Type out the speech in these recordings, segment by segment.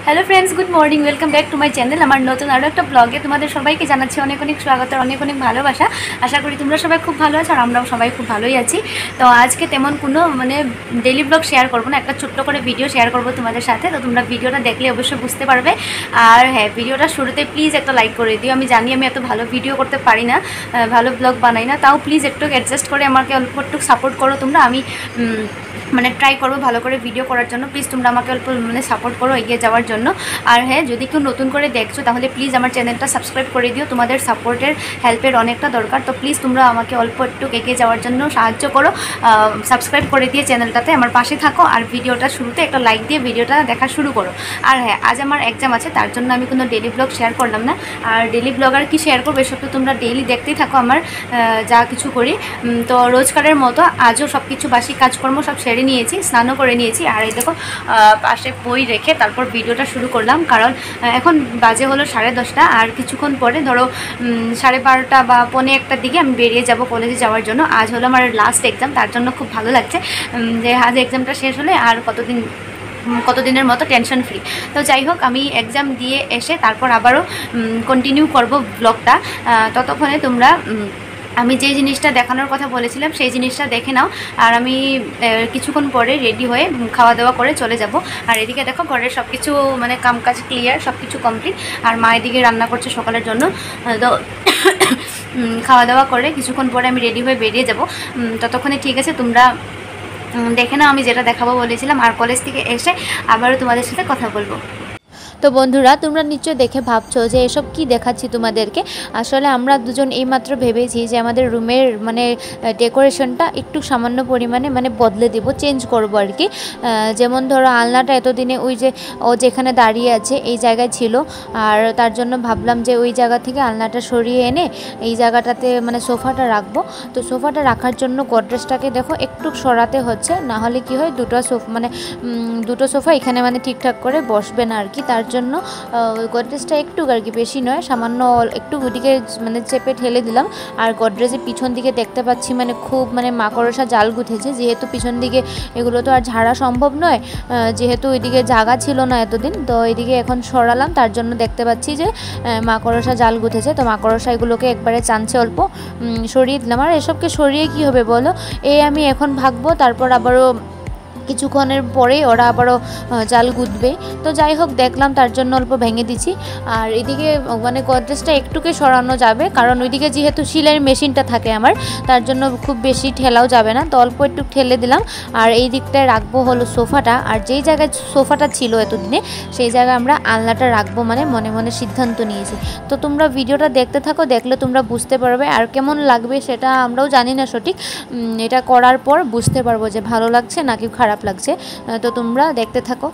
Hello friends, good morning, welcome back to my channel. আমার নতুন আরও একটা ব্লগে তোমাদের সবাইকে জানাচ্ছি অনেক অনেক স্বাগত, অনেক অনেক ভালোবাসা। আশা করি তোমরা সবাই খুব ভালো আছো আর আমরাও সবাই খুব ভালোই আছি। তো আজকে তেমন কোনো ডেলি ব্লগ শেয়ার করবো না, একটা ছোট্ট করে ভিডিও শেয়ার করবো তোমাদের সাথে। তো তোমরা ভিডিওটা দেখলে অবশ্যই বুঝতে পারবে। আর হ্যাঁ, ভিডিওটা শুরুতে প্লিজ একটা লাইক করে দিও। আমি জানি আমি এত ভালো ভিডিও করতে পারি না, ভালো ব্লগ বানাই না, তাও প্লিজ একটু অ্যাডজাস্ট করে আমাকে অল্প একটু সাপোর্ট করো তোমরা। আমি ট্রাই করবো ভালো করে ভিডিও করার জন্য। প্লিজ তোমরা আমাকে অল্প সাপোর্ট করো এগিয়ে যাওয়ার জন্য। আর হ্যাঁ, যদি কেউ নতুন করে দেখছো তাহলে প্লিজ আমার চ্যানেলটা সাবস্ক্রাইব করে দিও। তোমাদের সাপোর্টের হেল্পের অনেকটা দরকার। তো প্লিজ তোমরা আমাকে অল্প একটু এগিয়ে যাওয়ার জন্য সাহায্য করো। সাবস্ক্রাইব করে দিয়ে চ্যানেলটাতে আমার পাশে থাকো। আর ভিডিওটা শুরুতে একটা লাইক দিয়ে ভিডিওটা দেখা শুরু করো। আর হ্যাঁ, আজ আমার এক্সাম আছে, তার জন্য আমি কোনো ডেলি ব্লগ শেয়ার করলাম না। আর ডেলি ব্লগ আর কি শেয়ার করবো, এসব তো তোমরা ডেইলি দেখতেই থাকো আমার যা কিছু করি। তো রোজকারের মতো আজও সব কিছু বাসি কাজকর্ম সব সেরে নিয়েছি, স্নানও করে নিয়েছি। আর এই দেখো পাশে বই রেখে তারপর ভিডিওটা শুরু করলাম, কারণ এখন বাজে হলো 10:30। আর কিছুক্ষণ পরে ধরো 12:30 বা 1:45 দিকে আমি বেরিয়ে যাব কলেজে যাওয়ার জন্য। আজ হলো আমার লাস্ট এক্সাম, তার জন্য খুব ভালো লাগছে যে আজ এক্সামটা শেষ হলে আর কতদিনের মতো টেনশন ফ্রি। তো যাই হোক, আমি এক্সাম দিয়ে এসে তারপর আবারও কন্টিনিউ করব ব্লগটা। ততক্ষণে তোমরা আমি যে জিনিসটা দেখানোর কথা বলেছিলাম সেই জিনিসটা দেখে নাও। আর আমি কিছুক্ষণ পরে রেডি হয়ে খাওয়া দাওয়া করে চলে যাব। আর এদিকে দেখো ঘরের সব কিছু কামকাজ ক্লিয়ার, সব কিছু কমপ্লিট। আর মা এদিকে রান্না করছে সকালের জন্য। তো খাওয়া দাওয়া করে কিছুক্ষণ পরে আমি রেডি হয়ে বেরিয়ে যাব। ততক্ষণে ঠিক আছে, তোমরা দেখে নাও আমি যেটা দেখাবো বলেছিলাম। আর কলেজ থেকে এসে আবারও তোমাদের সাথে কথা বলবো। তো বন্ধুরা, তোমরা নিশ্চয় দেখে ভাবছো যে এসব কি দেখাচ্ছি তোমাদেরকে। আসলে আমরা দুজন এইমাত্র ভেবেছি যে আমাদের রুমের ডেকোরেশনটা একটু সামান্য পরিমাণে বদলে দিব, চেঞ্জ করব আর কি। যেমন ধরো আলনাটা এতদিনে ওই যে ও যেখানে দাঁড়িয়ে আছে এই জায়গায় ছিল, আর তার জন্য ভাবলাম যে ওই জায়গা থেকে আলনাটা সরিয়ে এনে এই জায়গাটাতে সোফাটা রাখবো। তো সোফাটা রাখার জন্য গডরেজটাকে দেখো একটু সরাতে হচ্ছে, না হলে কি হয় দুটো সোফা এখানে ঠিকঠাক করে বসবে না আর কি। তার জন্য গডরেজটা একটু আর কি, বেশি নয়, সামান্য একটু ওদিকে চেপে ঠেলে দিলাম। আর গডরেজের পিছন দিকে দেখতে পাচ্ছি খুব মাকড়সা জাল গুঁথেছে, যেহেতু পিছন দিকে এগুলো তো আর ঝাড়া সম্ভব নয়, যেহেতু ওইদিকে জায়গা ছিল না এতদিন। তো এইদিকে এখন সরালাম, তার জন্য দেখতে পাচ্ছি যে মাকড়সা জাল গুঁথেছে। তো মাকড়সা এগুলোকে একবারে চানছে অল্প সরিয়ে দিলাম। আর এসবকে সরিয়ে কি হবে বলো, আমি এখন ভাগবো, তারপর আবারও কিছুক্ষণের পরেই ওরা আবারও জাল গুঁতবে। তো যাই হোক, দেখলাম, তার জন্য অল্প ভেঙে দিচ্ছি। আর এদিকে গডরেজটা একটুকে সরানো যাবে, কারণ ওইদিকে যেহেতু সেলাইয়ের মেশিনটা থাকে আমার, তার জন্য খুব বেশি ঠেলাও যাবে না। তো অল্প একটু ঠেলে দিলাম। আর এই দিকটায় রাখবো হলো সোফাটা, আর যেই জায়গায় সোফাটা ছিল এতদিনে সেই জায়গায় আমরা আলনাটা রাখবো মনে মনে সিদ্ধান্ত নিয়েছি। তো তোমরা ভিডিওটা দেখতে থাকো, দেখলে তোমরা বুঝতে পারবে। আর কেমন লাগবে সেটা আমরাও জানি না সঠিক, এটা করার পর বুঝতে পারবো যে ভালো লাগছে নাকি খারাপ লাগছে। তো তোমরা দেখতে থাকো।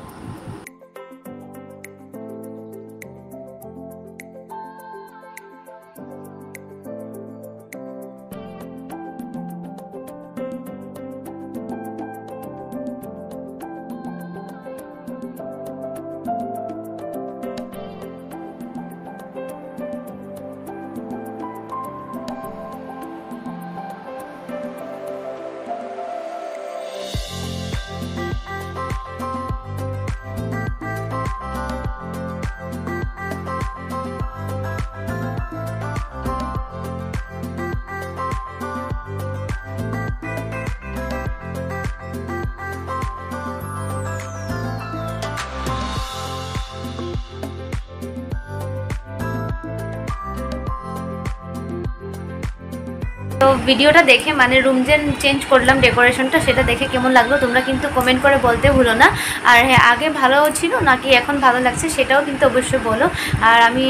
তো ভিডিওটা দেখে রুম চেঞ্জ করলাম ডেকোরেশনটা, সেটা দেখে কেমন লাগলো তোমরা কিন্তু কমেন্ট করে বলতে ভুলো না। আর হ্যাঁ, আগে ভালো ছিল নাকি এখন ভালো লাগছে সেটাও কিন্তু অবশ্যই বলো। আর আমি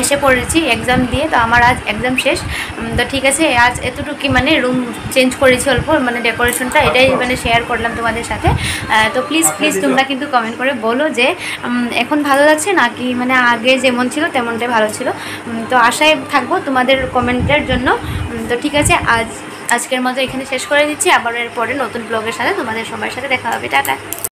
এসে পড়েছি এক্সাম দিয়ে, তো আমার আজ এক্সাম শেষ। তো ঠিক আছে, আজ এতটুকুই রুম চেঞ্জ করেছি অল্প, ডেকোরেশনটা এটাই শেয়ার করলাম তোমাদের সাথে। তো প্লিজ তোমরা কিন্তু কমেন্ট করে বলো যে এখন ভালো লাগছে নাকি আগে যেমন ছিল তেমনটাই ভালো ছিল। তো আশায় থাকবো তোমাদের কমেন্টের জন্য। তো ঠিক আছে, আজকের মতো এখানে শেষ করে দিচ্ছি। আবার এর পরে নতুন ব্লগের সাথে তোমাদের সবার সাথে দেখা হবে। টাটা।